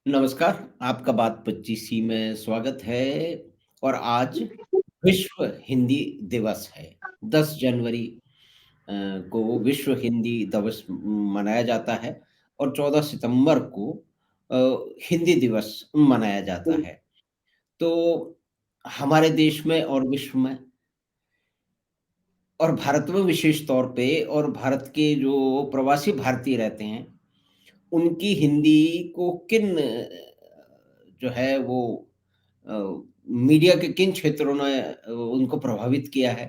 नमस्कार, आपका बात 25सी में स्वागत है और आज विश्व हिंदी दिवस है। 10 जनवरी को विश्व हिंदी दिवस मनाया जाता है और 14 सितंबर को हिंदी दिवस मनाया जाता है। तो हमारे देश में और विश्व में और भारत में विशेष तौर पे और भारत के जो प्रवासी भारतीय रहते हैं, उनकी हिंदी को किन जो है वो अ, मीडिया के किन क्षेत्रों ने उनको प्रभावित किया है?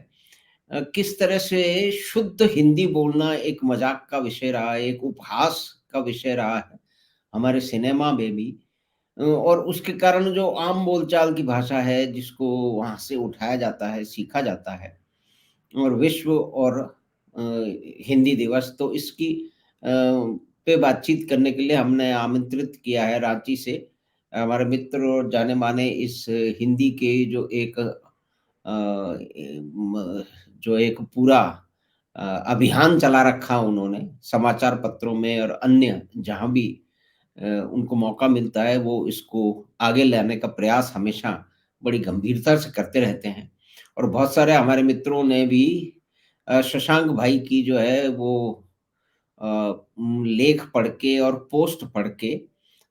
किस तरह से शुद्ध हिंदी बोलना एक मज़ाक का विषय रहा है, एक उपहास का विषय रहा है, हमारे सिनेमा में भी और उसके कारण जो आम बोलचाल की भाषा है, जिसको वहाँ से उठाया जाता है, सीखा जाता है और विश्व और अ, हिंदी दिवस तो इसकी पे बातचीत करने के लिए हमने आमंत्रित किया है रांची से हमारे मित्र और जाने-माने इस हिंदी के जो एक जो एक पूरा अभियान चला रखा उन्होंने समाचार पत्रों में और अन्य जहाँ भी उनको मौका मिलता है वो इसको आगे लाने का प्रयास हमेशा बड़ी गंभीरता से करते रहते हैं और बहुत सारे हमारे मित्रों ने भी शशांक भाई की जो है वो लेख पढ़ के और पोस्ट पढ़ के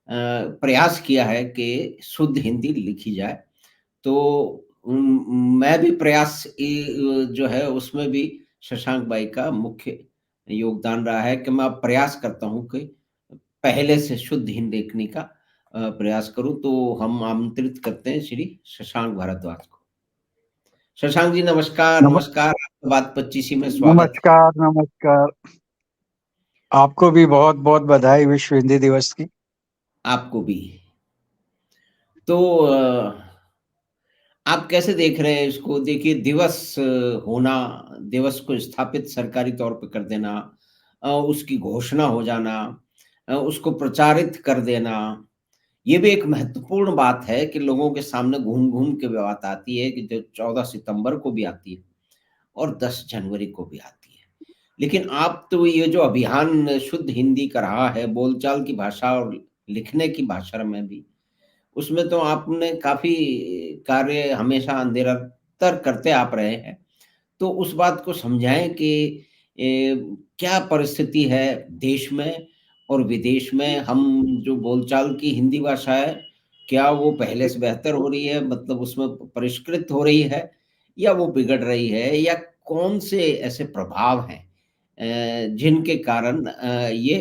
प्रयास किया है कि शुद्ध हिंदी लिखी जाए। तो मैं भी प्रयास जो है उसमें भी शशांक भाई का मुख्य योगदान रहा है कि मैं अब प्रयास करता हूँ कि पहले से शुद्ध हिंदी लिखने का प्रयास करूँ, तो हम आमंत्रित करते हैं श्री शशांक भारद्वाज को। शशांक जी नमस्कार, नम नमस्कार, आपका बात 25 में स्वागत है। नमस्कार, नमस्कार। आपको भी बहुत-बहुत बधाई विश्व हिंदी दिवस की। आपको भी। तो आप कैसे देख रहे हैं इसको? देखिए दिवस होना, दिवस को स्थापित सरकारी तौर पे कर देना उसकी घोषणा हो जाना उसको प्रचारित कर देना, ये भी एक महत्वपूर्ण बात है कि लोगों के सामने घूम-घूम के बात आती है कि जो 14 सितंबर को भी आती है और 10 जनवरी को भी आती है। लेकिन आप तो ये जो अभियान शुद्ध हिंदी का रहा है, बोलचाल की भाषा और लिखने की भाषा में भी, उसमें तो आपने काफ़ी कार्य हमेशा निरंतर करते आप रहे हैं। तो उस बात को समझाएँ कि क्या परिस्थिति है देश में और विदेश में? हम जो बोलचाल की हिंदी भाषा है, क्या वो पहले से बेहतर हो रही है? मतलब उसमें परिष्कृत हो रही है या वो बिगड़ रही है? या कौन से ऐसे प्रभाव हैं जिनके कारण ये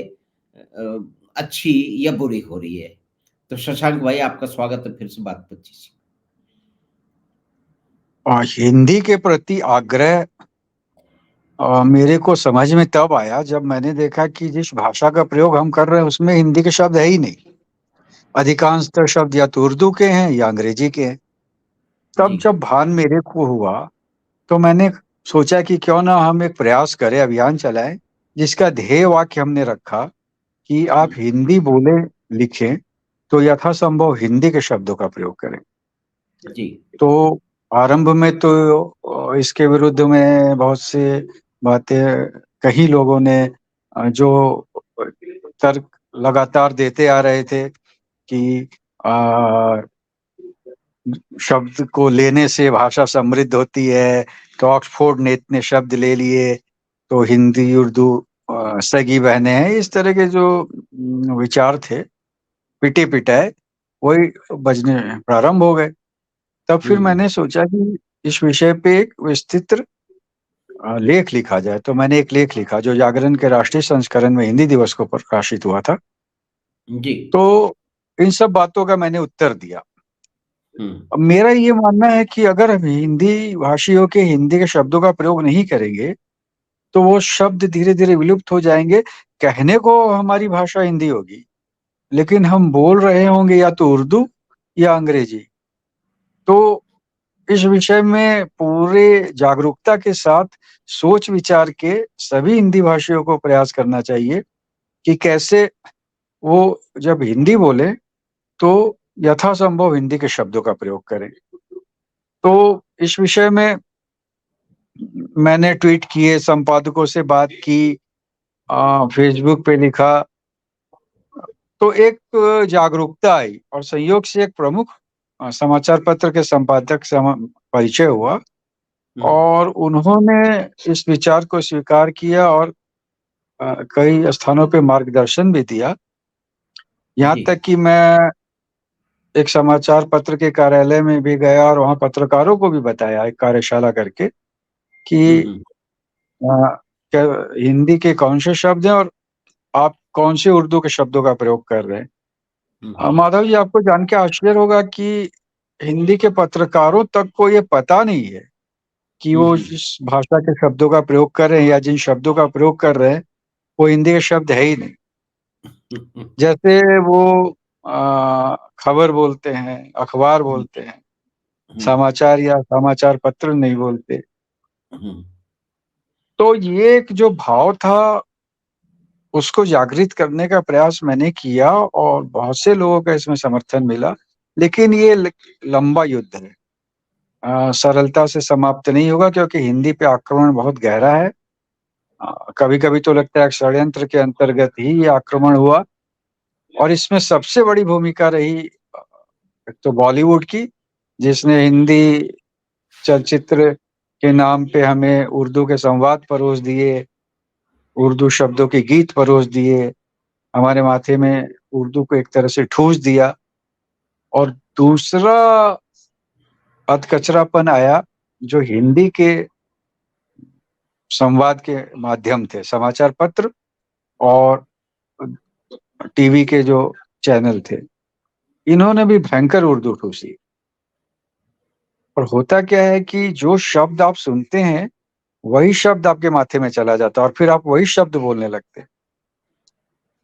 अच्छी या बुरी हो रही है? तो शशांक भाई आपका स्वागत है फिर से बात 25। हिंदी के प्रति आग्रह मेरे को समझ में तब आया जब मैंने देखा कि जिस भाषा का प्रयोग हम कर रहे हैं उसमें हिंदी के शब्द है ही नहीं। अधिकांशतः शब्द या तो उर्दू के हैं या अंग्रेजी के हैं। जी, तब जब भान मेरे को हुआ तो मैंने सोचा कि क्यों ना हम एक प्रयास करें, अभियान चलाएं, जिसका ध्येय वाक्य हमने रखा कि हुँ, आप हिंदी बोलें, लिखें, तो यथासंभव हिंदी के शब्दों का प्रयोग करें। जी, तो आरंभ में तो इसके विरुद्ध में बहुत से बातें कई लोगों ने जो तर्क लगातार देते आ रहे थे कि अ, शब्द को लेने से भाषा समृद्ध होती है, तो ऑक्सफोर्ड ने इतने शब्द ले लिए, तो हिंदी, उर्दू सगी बहनें हैं। इस तरह के जो विचार थे, पिटे-पिटाए, वही बजने प्रारंभ हो गए। तब फिर हुँ, मैंने सोचा कि इस विषय पे एक विस्तृत लेख लिखा जाए, तो मैंने एक लेख लिखा जो जागरण के राष्ट्रीय संस्करण में हिंदी दिवस को प्रकाशित हुआ था। जी, तो इन सब बातों का मैंने उत्तर दिया। हुँ, अब मेरा ये मानना है कि अगर हम हिंदी भाषियों के हिंदी के शब्दों का प्रयोग नहीं करेंगे, तो वो शब्द धीरे-धीरे विलुप्त हो जाएँगे। कहने को हमारी भाषा हिंदी होगी, लेकिन हम बोल रहे होंगे या तो उर्दू या अंग्रेजी। तो इस विषय में पूरे जागरूकता के साथ सोच विचार के सभी हिंदी भाषियों को प्रयास करना चाहिए कि कैसे वो जब हिंदी बोले तो यथासंभव हिंदी के शब्दों का प्रयोग करें। तो इस विषय में मैंने ट्वीट किए, संपादकों से बात की, फेसबुक पे लिखा, तो एक जागरूकता आई और संयोग से एक प्रमुख समाचार पत्र के संपादक से परिचय हुआ हुँ, और उन्होंने इस विचार को स्वीकार किया और कई स्थानों पे मार्गदर्शन भी दिया। यहाँ जी। तक कि मैं एक समाचार पत्र के कार्यालय में भी गया और वहाँ पत्रकारों को भी बताया एक कार्यशाला करके हुँ, कि हुँ, क्या हिंदी के कौन से शब्द हैं और आप कौन से उर्दू के शब्दों का प्रयोग कर रहे हैं। हुँ, हुँ, माधव जी, आपको जान के आश्चर्य होगा कि हिंदी के पत्रकारों तक को ये पता नहीं है कि हुँ, वो हुँ, जिस भाषा के शब्दों का प्रयोग कर रहे हैं या जिन शब्दों का प्रयोग कर रहे हैं, वो हिंदी के शब्द है ही नहीं। जैसे वो खबर बोलते हैं, अखबार बोलते हैं, हुँ, समाचार या समाचार पत्र नहीं बोलते। हुँ, तो ये एक जो भाव था, उसको जागृत करने का प्रयास मैंने किया और बहुत से लोगों का इसमें समर्थन मिला। लेकिन ये लंबा युद्ध है। सरलता से समाप्त नहीं होगा क्योंकि हिंदी पे आक्रमण बहुत गहरा है। कभी-कभी तो लगता है एक षड्यंत्र के अंतर्गत ही ये आक्रमण हुआ और इसमें सबसे बड़ी भूमिका रही एक तो बॉलीवुड की, जिसने हिंदी चलचित्र के नाम पे हमें उर्दू के संवाद परोस दिए, उर्दू शब्दों के गीत परोस दिए, हमारे माथे में उर्दू को एक तरह से ठूँस दिया और दूसरा अधकचरापन आया, जो हिंदी के संवाद के माध्यम थे, समाचार पत्र और टीवी के जो चैनल थे, इन्होंने भी भयंकर उर्दू ठूँसी। और होता क्या है कि जो शब्द आप सुनते हैं, वही शब्द आपके माथे में चला जाता है और फिर आप वही शब्द बोलने लगते हैं।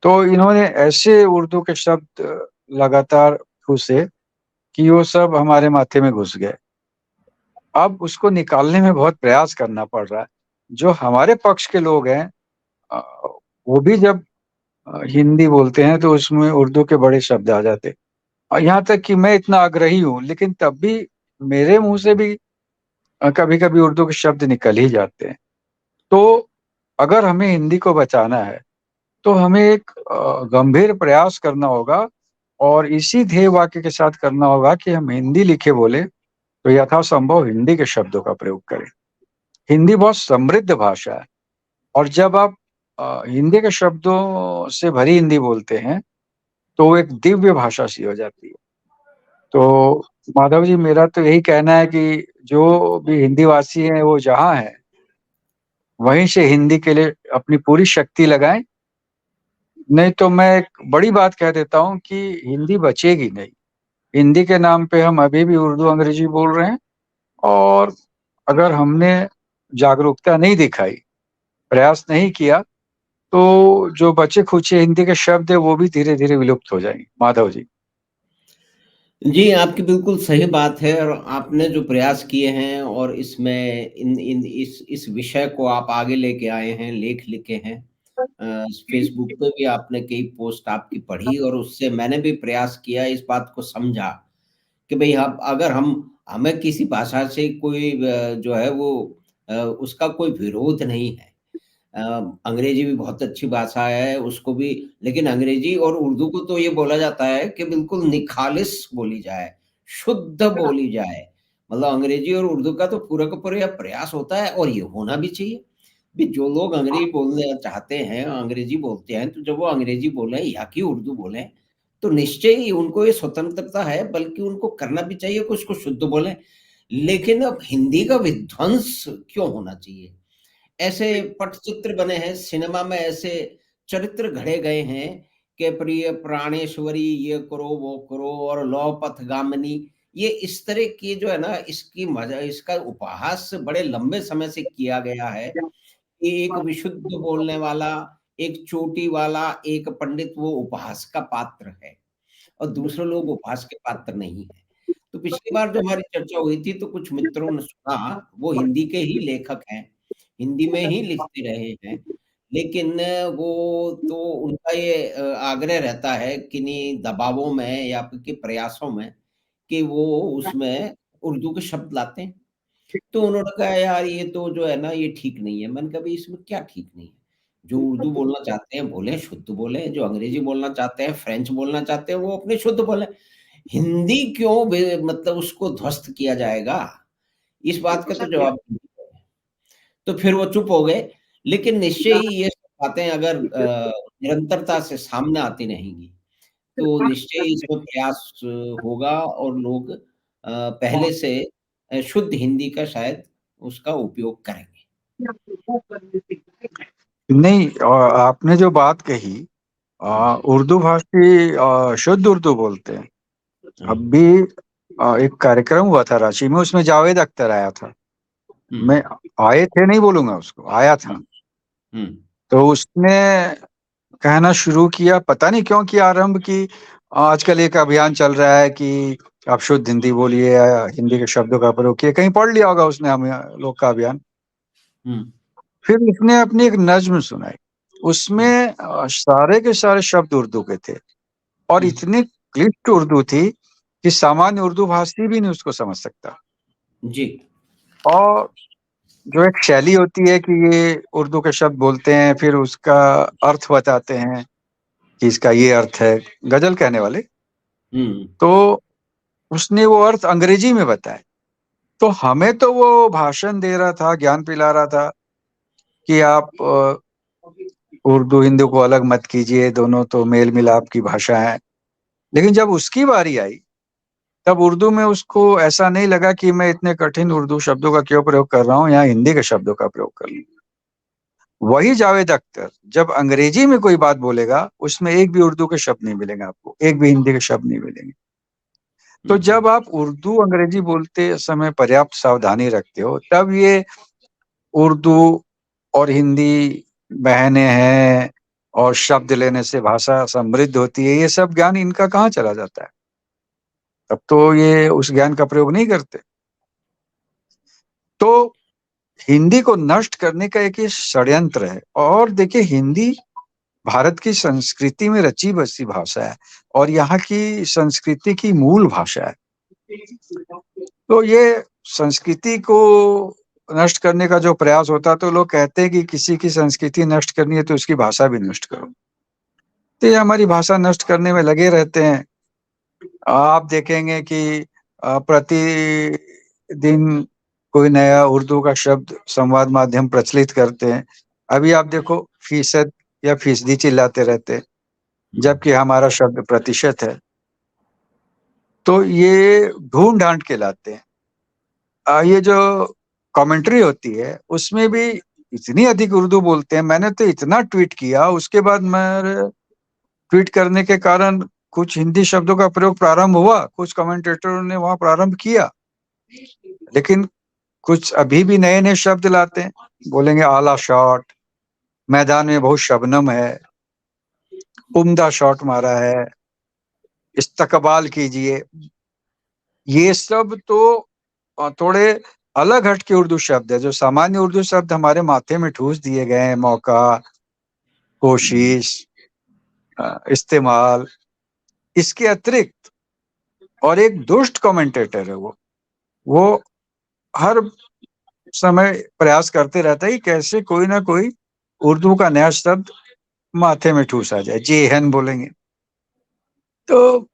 तो इन्होंने ऐसे उर्दू के शब्द लगातार ठूँसे कि वो सब हमारे माथे में घुस गए। अब उसको निकालने में बहुत प्रयास करना पड़ रहा है। जो हमारे पक्ष के लोग हैं अ, वो भी जब हिंदी बोलते हैं तो उसमें उर्दू के बड़े शब्द आ जाते हैं। और यहाँ तक कि मैं इतना आग्रही हूँ, लेकिन तब भी मेरे मुँह से भी कभी-कभी उर्दू के शब्द निकल ही जाते हैं। तो अगर हमें हिंदी को बचाना है, तो हमें एक गंभीर प्रयास करना होगा और इसी ध्येय वाक्य के साथ करना होगा कि हम हिंदी लिखे बोले, तो यथासंभव हिंदी के शब्दों का प्रयोग करें। हिंदी बहुत समृद्ध भाषा है और जब आप हिंदी के शब्दों से भरी हिंदी बोलते हैं, तो वो एक दिव्य भाषा सी हो जाती है। तो माधव जी, मेरा तो यही कहना है कि जो भी हिंदी भाषी हैं, वो जहाँ हैं, वहीं से हिंदी के लिए अपनी पूरी शक्ति लगाएँ। नहीं तो मैं एक बड़ी बात कह देता हूँ कि हिंदी बचेगी नहीं। हिंदी के नाम पे हम अभी भी उर्दू, अंग्रेजी बोल रहे हैं और अगर हमने जागरूकता नहीं दिखाई, प्रयास नहीं किया, तो जो बचे-खुचे हिंदी के शब्द हैं, वो भी धीरे-धीरे विलुप्त हो जाएँगे। माधव जी। जी, आपकी बिल्कुल सही बात है और आपने जो प्रयास किए हैं और इसमें इन इन इस विषय को आप आगे लेके आए हैं, लेख लिखे हैं। फ़ेसबुक पे भी आपने कई पोस्ट आपकी पढ़ी और उससे मैंने भी प्रयास किया, इस बात को समझा कि भई हम अगर हमें किसी भाषा से कोई जो है वो उसका कोई विरोध नहीं है। अ, अंग्रेजी भी बहुत अच्छी भाषा है, उसको भी लेकिन अंग्रेजी और उर्दू को तो ये बोला जाता है कि बिल्कुल निखालिस बोली जाए, शुद्ध बोली जाए। मतलब अंग्रेजी और उर्दू का तो पूरा का पूरा प्रयास होता है और ये होना भी चाहिए। भी जो लोग अंग्रेजी बोलना चाहते हैं, अंग्रेजी बोलते हैं, तो जब वो अंग्रेजी बोलें या कि उर्दू बोलें, तो निश्चय ही उनको ये स्वतंत्रता है, बल्कि उनको करना भी चाहिए कि उसको शुद्ध बोलें। लेकिन अब हिंदी का विध्वंस क्यों होना चाहिए? ऐसे पटचित्र बने हैं, सिनेमा में ऐसे चरित्र घड़े गए हैं कि प्रिय प्राणेश्वरी ये करो, वो करो और लौ पथगामिनी। ये इस तरह की जो है ना इसकी मजा इसका उपहास बड़े लंबे समय से किया गया है कि एक विशुद्ध बोलने वाला, एक चोटी वाला, एक पंडित वो उपहास का पात्र है और दूसरे लोग उपहास के पात्र नहीं हैं। तो पिछली बार जो हमारी चर्चा हुई थी तो कुछ मित्रों ने सुना, वो हिंदी के ही लेखक हैं, हिंदी में ही लिखते रहे हैं। लेकिन वो तो उनका ये आग्रह रहता है किन्हीं दबावों में या फिर के प्रयासों में कि वो उसमें उर्दू के शब्द लाते हैं। तो उन्होंने कहा यार ये तो जो है ना ये ठीक नहीं है। मैंने कहा भई इसमें क्या ठीक नहीं है? जो उर्दू बोलना चाहते हैं बोलें, शुद्ध बोलें, जो अंग्रेज़ी बोलना चाहते हैं, फ्रेंच बोलना चाहते हैं, वो अपनी शुद्ध बोलें। हिंदी क्यों बे मतलब उसको ध्वस्त किया जाएगा? इस बात का तो जवाब नहीं है। तो फिर वो चुप हो गए, लेकिन निश्चय ही ये सब बातें अगर निरंतरता से सामने आती रहेंगी, तो निश्चय ही इसमें प्रयास होगा और लोग पहले से शुद्ध हिंदी का शायद उसका उपयोग करेंगे। नहीं, आपने जो बात कही, हुँ, उर्दू भाषी शुद्ध उर्दू बोलते हैं। हुँ, अब भी एक कार्यक्रम हुआ था रांची में, उसमें जावेद अख्तर आया था। हुँ, मैं आए थे नहीं बोलूंगा, उसको आया हुँ, था। हुँ, तो उसने कहना शुरू किया, पता नहीं क्यों किया आरंभ की, आजकल एक अभियान चल रहा है कि आप शुद्ध हिंदी बोलिए या हिंदी के शब्दों का प्रयोग किए, कहीं पढ़ लिया होगा उसने हम लोग का अभियान। हुँ, फिर उसने अपनी एक नज्म सुनाई, हुँ, उसमें सारे के सारे शब्द उर्दू के थे और हुँ, इतनी क्लिष्ट उर्दू थी कि सामान्य उर्दू भाषी भी नहीं उसको समझ सकता। जी। और जो एक शैली होती है कि ये उर्दू के शब्द बोलते हैं, फिर उसका अर्थ बताते हैं कि इसका ये अर्थ है, गजल कहने वाले। हुँ, तो उसने वो अर्थ अंग्रेजी में बताए। तो हमें तो वो भाषण दे रहा था, ज्ञान पिला रहा था कि आप उर्दू हिंदी को अलग मत कीजिए, दोनों तो मेल मिलाप की भाषा है। लेकिन जब उसकी बारी आई, तब उर्दू में उसको ऐसा नहीं लगा कि मैं इतने कठिन उर्दू शब्दों का क्यों प्रयोग कर रहा हूँ, यहाँ हिंदी के शब्दों का प्रयोग कर लूँ। वही जावेद अख्तर जब अंग्रेजी में कोई बात बोलेगा, उसमें एक भी उर्दू के शब्द नहीं मिलेंगे आपको, एक भी हिंदी के शब्द नहीं मिलेंगे। तो हुँ, जब आप उर्दू अंग्रेजी बोलते समय पर्याप्त सावधानी रखते हो, तब ये उर्दू और हिंदी बहनें हैं और शब्द लेने से भाषा समृद्ध होती है, ये सब ज्ञान इनका कहाँ चला जाता है? तब तो ये उस ज्ञान का प्रयोग नहीं करते। तो हिंदी को नष्ट करने का एक ये षड्यंत्र है। और देखिए, हिंदी भारत की संस्कृति में रची-बसी भाषा है और यहाँ की संस्कृति की मूल भाषा है। तो ये संस्कृति को नष्ट करने का जो प्रयास होता है, तो लोग कहते हैं कि किसी की संस्कृति नष्ट करनी है तो उसकी भाषा भी नष्ट करो। तो ये हमारी भाषा नष्ट करने में लगे रहते हैं। आप देखेंगे कि प्रतिदिन कोई नया उर्दू का शब्द संवाद माध्यम प्रचलित करते हैं। अभी आप देखो, फ़ीसद या फ़ीसदी चिल्लाते रहते हैं, हुँ, जबकि हमारा शब्द प्रतिशत है। तो ये ढूँढ-ढाँट के लाते हैं। ये जो कमेंट्री होती है, उसमें भी इतनी अधिक उर्दू बोलते हैं, मैंने तो इतना ट्वीट किया, उसके बाद मेरे ट्वीट करने के कारण कुछ हिंदी शब्दों का प्रयोग प्रारंभ हुआ, कुछ कमेंटेटरों ने वहाँ प्रारंभ किया, लेकिन कुछ अभी भी नए-नए शब्द लाते हैं। बोलेंगे आला शॉट, मैदान में बहुत शबनम है, उम्दा शॉट मारा है, इस्तकबाल कीजिए। ये सब तो थोड़े अलग हट के उर्दू शब्द है, जो सामान्य उर्दू शब्द हमारे माथे में ठूँस दिए गए हैं, मौका, हुँ, कोशिश, इस्तेमाल, इसके अतिरिक्त। और एक दुष्ट कमेंटेटर है वो हर समय प्रयास करते रहता है कि कैसे कोई ना कोई उर्दू का नया शब्द माथे में ठूँसा जाए, जेहन बोलेंगे। तो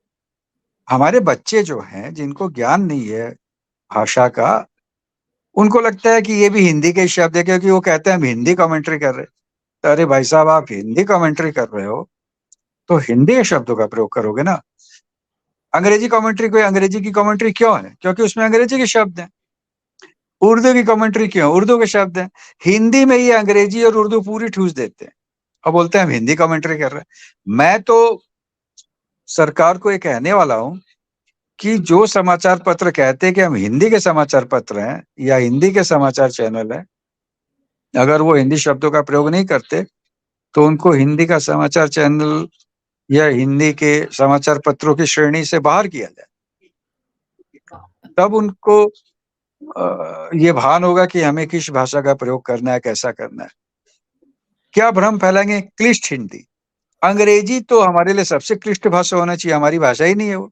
हमारे बच्चे जो हैं, जिनको ज्ञान नहीं है भाषा का, उनको लगता है कि ये भी हिंदी के शब्द है, क्योंकि वो कहते हैं हम हिंदी कमेंट्री कर रहे हैं। तो अरे भाई साहब, आप हिंदी कमेंट्री कर रहे हो, तो हिंदी के शब्दों का प्रयोग करोगे ना। अंग्रेजी कमेंट्री, कोई अंग्रेजी की कमेंट्री क्यों है? क्योंकि उसमें अंग्रेजी के शब्द हैं। उर्दू की कमेंट्री क्यों? उर्दू के शब्द हैं। हिंदी में ये अंग्रेजी और उर्दू पूरी ठूस देते हैं और बोलते हैं हम हिंदी कमेंट्री कर रहे हैं। मैं तो सरकार को ये कहने वाला हूँ कि जो समाचार पत्र कहते हैं कि हम हिंदी के समाचार पत्र हैं या हिंदी के समाचार चैनल हैं, अगर वो हिंदी शब्दों का प्रयोग नहीं करते, तो उनको हिंदी का समाचार चैनल या हिंदी के समाचार पत्रों की श्रेणी से बाहर किया जाए। तब उनको ये भान होगा कि हमें किस भाषा का प्रयोग करना है, कैसा करना है। क्या भ्रम फैलाएँगे? क्लिष्ट हिंदी। अंग्रेजी तो हमारे लिए सबसे क्लिष्ट भाषा होना चाहिए, हमारी भाषा ही नहीं है वो।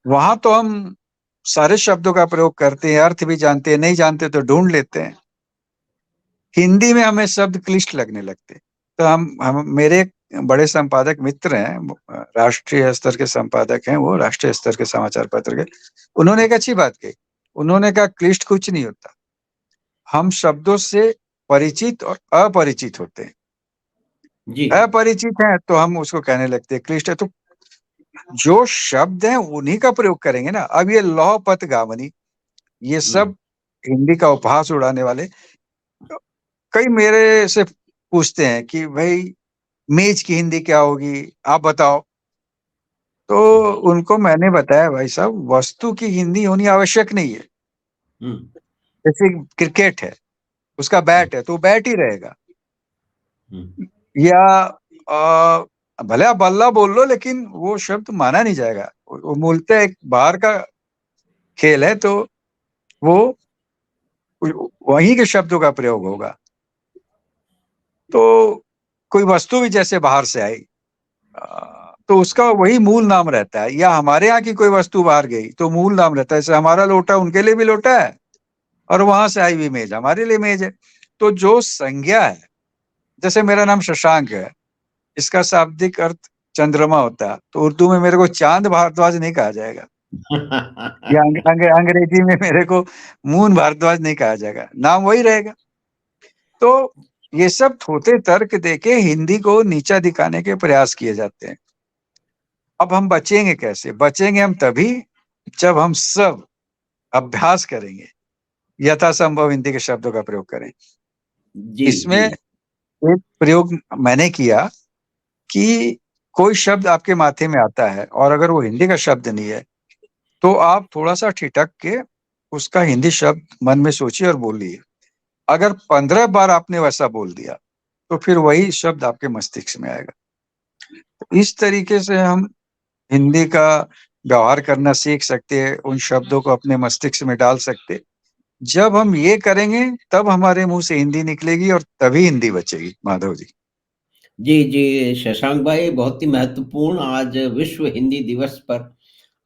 वहाँ तो हम सारे शब्दों का प्रयोग करते हैं, अर्थ भी जानते हैं, नहीं जानते तो ढूँढ लेते हैं। हिंदी में हमें शब्द क्लिष्ट लगने लगते हैं। तो हम मेरे बड़े संपादक मित्र हैं, राष्ट्रीय स्तर के संपादक हैं, वो राष्ट्रीय स्तर के समाचार पत्र के। उन्होंने एक अच्छी बात कही। उन्होंने कहा क्लिष्ट कुछ नहीं होता, हम शब्दों से परिचित और अपरिचित होते हैं। जी। अपरिचित हैं तो हम उसको कहने लगते हैं क्लिष्ट है। तो जो शब्द हैं उन्हीं का प्रयोग करेंगे ना। अब ये लौह पत गावनी, ये हम्म। सब हिंदी का उपहास उड़ाने वाले कई मेरे से पूछते हैं कि भाई मेज की हिंदी क्या होगी, आप बताओ। तो उनको मैंने बताया भाई साहब, वस्तु की हिंदी होनी आवश्यक नहीं है। हम्म। जैसे क्रिकेट है, उसका बैट है तो बैट ही रहेगा। हम्म। या भले आप बल्ला बोल लो, लेकिन वो शब्द माना नहीं जाएगा। वो मूलतः एक बाहर का खेल है, तो वो वहीं के शब्दों का प्रयोग होगा। तो कोई वस्तु भी जैसे बाहर से आई, तो उसका वही मूल नाम रहता है। या हमारे यहाँ की कोई वस्तु बाहर गई तो मूल नाम रहता है। जैसे हमारा लोटा उनके लिए भी लोटा है, और वहां से आई हुई मेज हमारे लिए मेज है। तो जो संज्ञा है, जैसे मेरा नाम शशांक है, इसका शाब्दिक अर्थ चंद्रमा होता है, तो उर्दू में मेरे को चांद भारद्वाज नहीं कहा जाएगा। या अंग्रेजी में मेरे को मून भारद्वाज नहीं कहा जाएगा, नाम वही रहेगा। तो ये सब थोथे तर्क देके हिंदी को नीचा दिखाने के प्रयास किए जाते हैं। अब हम बचेंगे कैसे? बचेंगे हम तभी जब हम सब अभ्यास करेंगे, यथासंभव हिंदी के शब्दों का प्रयोग करें। जी। इसमें जी। एक प्रयोग मैंने किया कि कोई शब्द आपके माथे में आता है और अगर वो हिंदी का शब्द नहीं है, तो आप थोड़ा सा ठिठक के उसका हिंदी शब्द मन में सोचिए और बोलिए। अगर 15 बार आपने वैसा बोल दिया, तो फिर वही शब्द आपके मस्तिष्क में आएगा। तो इस तरीके से हम हिंदी का व्यवहार करना सीख सकते हैं, उन शब्दों को अपने मस्तिष्क में डाल सकते हैं। जब हम ये करेंगे, तब हमारे मुंह से हिंदी निकलेगी और तभी हिंदी बचेगी। माधव जी। जी, जी, शशांक भाई, बहुत ही महत्वपूर्ण आज विश्व हिंदी दिवस पर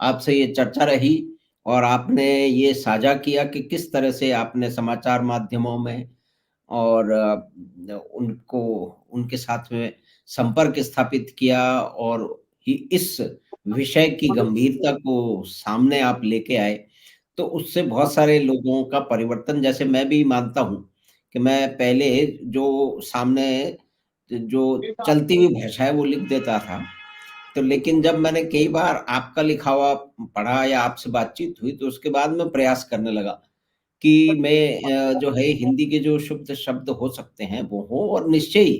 आपसे ये चर्चा रही और आपने ये साझा किया कि किस तरह से आपने समाचार माध्यमों में और उनको उनके साथ में संपर्क स्थापित किया और इस विषय की गंभीरता को सामने आप लेके आए। तो उससे बहुत सारे लोगों का परिवर्तन, जैसे मैं भी मानता हूँ कि मैं पहले जो सामने जो चलती हुई भाषा है वो लिख देता था। तो लेकिन जब मैंने कई बार आपका लिखा हुआ पढ़ा या आपसे बातचीत हुई तो उसके बाद मैं प्रयास करने लगा कि मैं जो है हिंदी के जो शुद्ध शब्द हो सकते हैं वो हो, और निश्चय ही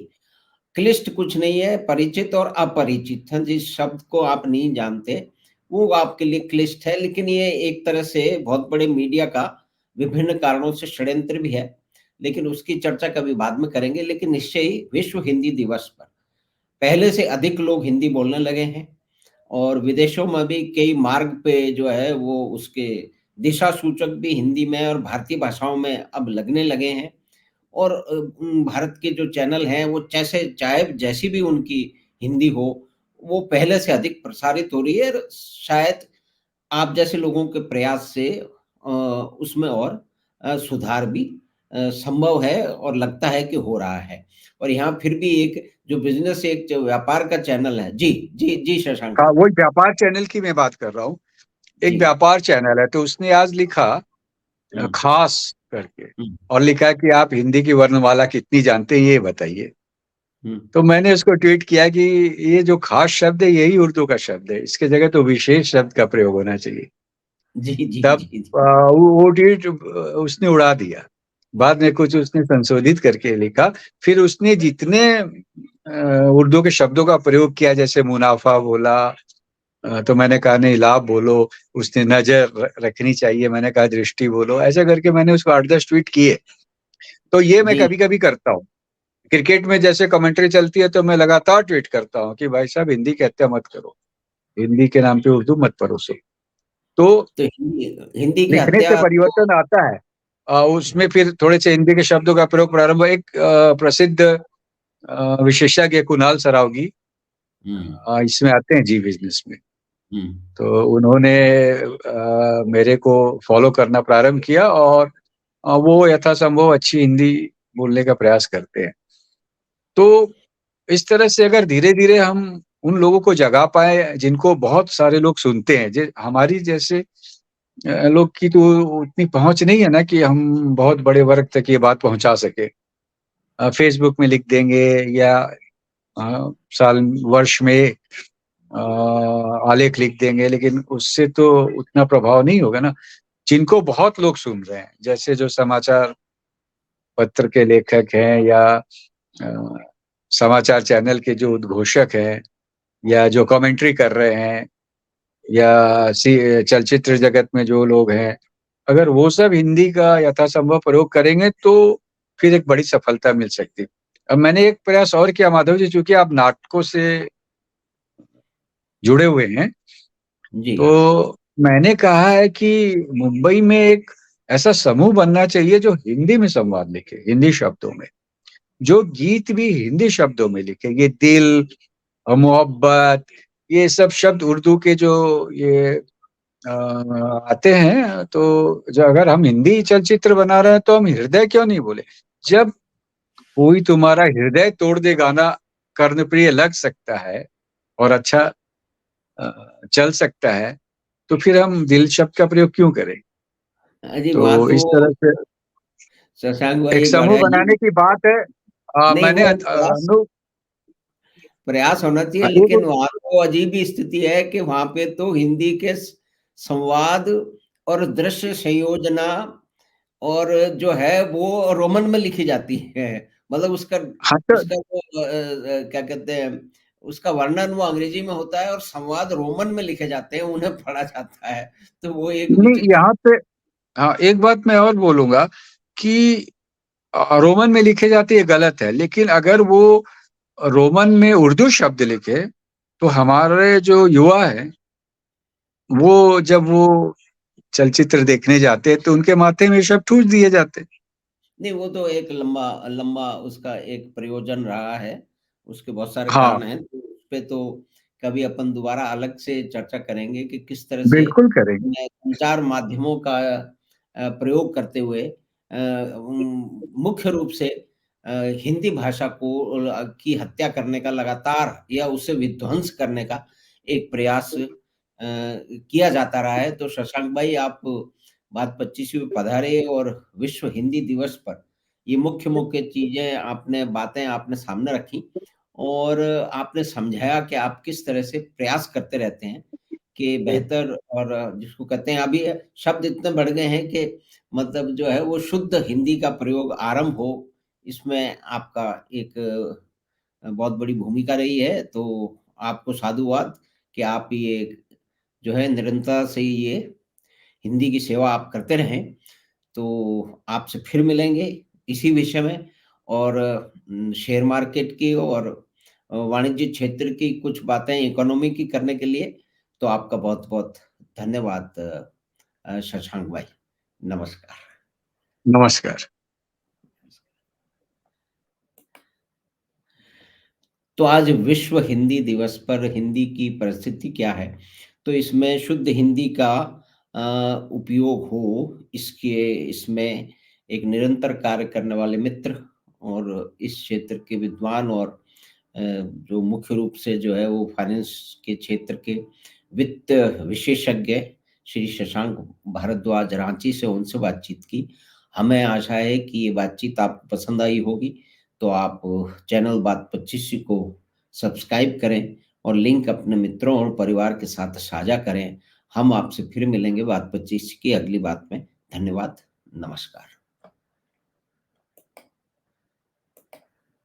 क्लिष्ट कुछ नहीं है, परिचित और अपरिचित हैं। जिस शब्द को आप नहीं जानते वो आपके लिए क्लिष्ट है, लेकिन ये एक तरह से बहुत बड़े मीडिया का विभिन्न कारणों से षड्यंत्र भी है, लेकिन उसकी चर्चा कभी बाद में करेंगे। लेकिन निश्चय ही विश्व हिंदी दिवस पर पहले से अधिक लोग हिंदी बोलने लगे हैं और विदेशों में भी कई मार्ग पे जो है वो उसके दिशा सूचक भी हिंदी में और भारतीय भाषाओं में अब लगने लगे हैं। और भारत के जो चैनल हैं वो जैसे चाहे जैसी भी उनकी हिंदी हो, वो पहले से अधिक प्रसारित हो रही है और शायद आप जैसे लोगों के प्रयास से उसमें और सुधार भी संभव है और लगता है कि हो रहा है। और यहाँ फिर भी एक जो बिज़नेस, एक जो व्यापार का चैनल है। जी, जी, जी शशांक हाँ, भाई। वो व्यापार चैनल की मैं बात कर रहा हूँ। एक जी। व्यापार चैनल है, तो उसने आज लिखा हुँ, खास करके, हुँ, और लिखा कि आप हिंदी की वर्णमाला कितनी जानते हैं ये बताइए। हुँ। तो मैंने उसको ट्वीट किया कि ये जो खास शब्द है यही उर्दू का शब्द है, इसके जगह तो विशेष शब्द का प्रयोग होना चाहिए। जी, जी, तब जी, जी। वो ट्वीट उसने उड़ा दिया। बाद में कुछ उसने संशोधित करके लिखा। फिर उसने जितने उर्दू के शब्दों का प्रयोग किया, जैसे मुनाफा बोला, तो मैंने कहा नहीं लाभ बोलो। उसने नजर रखनी चाहिए, मैंने कहा दृष्टि बोलो। ऐसा करके मैंने उसको 8-10 ट्वीट किए। तो ये मैं जी, कभी कभी करता हूँ। क्रिकेट में जैसे कमेंट्री चलती है तो मैं लगातार ट्वीट करता हूँ कि भाई साहब हिंदी कहते मत करो, हिंदी के नाम पे उर्दू मत परोसो। तो तो हिंदी हिंदी की लिखने से हत्या तो परिवर्तन आता है। उसमें फिर थोड़े से हिंदी के शब्दों का प्रयोग प्रारंभ। एक प्रसिद्ध विशेषज्ञ कुणाल सरावगी हुँ, इसमें आते हैं जी बिजनेस में। हुँ। तो उन्होंने मेरे को फॉलो करना प्रारंभ किया, और वो यथासंभव अच्छी हिंदी बोलने का प्रयास करते हैं। तो इस तरह से अगर धीरे-धीरे हम उन लोगों को जगा पाएँ जिनको बहुत सारे लोग सुनते हैं, जे हमारी जैसे लोग की तो उतनी पहुँच नहीं है ना कि हम बहुत बड़े वर्ग तक ये बात पहुँचा सकें। फ़ेसबुक में लिख देंगे या साल वर्ष में आलेख लिख देंगे, लेकिन उससे तो उतना प्रभाव नहीं होगा ना। जिनको बहुत लोग सुन रहे हैं, जैसे जो समाचार पत्र के लेखक हैं या समाचार चैनल के जो उद्घोषक हैं या जो कमेंट्री कर रहे हैं या चलचित्र जगत में जो लोग हैं, अगर वो सब हिंदी का यथासंभव प्रयोग करेंगे तो फिर एक बड़ी सफलता मिल सकती है। अब मैंने एक प्रयास और किया माधव जी, चूँकि आप नाटकों से जुड़े हुए हैं, जी। तो मैंने कहा है कि मुंबई में एक ऐसा समूह बनना चाहिए जो हिंदी में संवाद लिखे, हिंदी शब्दों में। जो गीत भी हिंदी शब्दों में लिखे, ये दिल, मोहब्बत, ये सब शब्द उर्दू के जो ये आते हैं, तो जो अगर हम हिंदी चलचित्र बना रहे हैं तो हम हृदय क्यों नहीं बोले? जब कोई तुम्हारा हृदय तोड़ दे गाना कर्णप्रिय लग सकता है और अच्छा चल सकता है, तो फिर हम दिल शब्द का प्रयोग क्यों करें? जी, वहाँ तो तो इस तरह से शशांक एक भाई समूह बढ़िया जी। बनाने की बात है। नहीं, मैंने वो प्रयास प्रयास होना चाहिए, एक लेकिन वहाँ तो अजीब ही स्थिति है कि वहाँ पे तो हिंदी के संवाद और दृश्य संयोजना और जो है वो रोमन में लिखी जाती है। मतलब उसका हाँ, तो उसका वो क्या कहते हैं, उसका वर्णन वो अंग्रेजी में होता है और संवाद रोमन में लिखे जाते हैं, उन्हें पढ़ा जाता है। तो वो एक नहीं विचित्र। यहाँ पे हाँ, एक बात मैं और बोलूँगा कि रोमन में लिखे जाते ये गलत है, लेकिन अगर वो रोमन में उर्दू शब्द लिखे, तो हमारे जो युवा हैं, वो जब वो चलचित्र देखने जाते हैं, तो उनके माथे में ये शब्द ठूँस दिए जाते हैं। नहीं, वो तो एक लंबा लंबा उसका एक प्रयोजन रहा है, उसके बहुत सारे हाँ, कारण हैं, तो उसपे तो कभी अपन दोबारा अलग से चर्चा करेंगे कि किस तरह से बिल्कुल करेंगे। संचार माध्यमों का प्रयोग करते हुए मुख्य रूप से हिंदी भाषा को की हत्या करने का लगातार या उसे विध्वंस करने का एक प्रयास किया जाता रहा है। तो शशांक भाई, आप बात 25वीं में पधारे और विश्व हिंदी दिवस पर ये मुख्य-मुख्य चीज़ें आपने बातें आपने सामने रखी और आपने समझाया कि आप किस तरह से प्रयास करते रहते हैं कि बेहतर और जिसको कहते हैं अभी शब्द इतने बढ़ गए हैं कि मतलब जो है वो शुद्ध हिंदी का प्रयोग आरंभ हो, इसमें आपका एक बहुत बड़ी भूमिका रही है। तो आपको साधुवाद कि आप ये जो है निरंतरता से ये हिंदी की सेवा आप करते रहें। तो आपसे फिर मिलेंगे इसी विषय में और शेयर मार्केट की और वाणिज्य क्षेत्र की कुछ बातें इकोनॉमी की करने के लिए। तो आपका बहुत-बहुत धन्यवाद शशांक भाई। नमस्कार। नमस्कार। तो आज विश्व हिंदी दिवस पर हिंदी की परिस्थिति क्या है? तो इसमें शुद्ध हिंदी का उपयोग हो, इसके इसमें एक निरंतर कार्य करने वाले मित्र और इस क्षेत्र के विद्वान और जो मुख्य रूप से जो है वो फाइनेंस के क्षेत्र के वित्त विशेषज्ञ श्री शशांक भारद्वाज रांची से उनसे बातचीत की। हमें आशा है कि ये बातचीत आपको पसंद आई होगी। तो आप चैनल बात 25 को सब्सक्राइब करें और लिंक अपने मित्रों और परिवार के साथ साझा करें। हम आपसे फिर मिलेंगे बात 25 की अगली बात में। धन्यवाद, नमस्कार।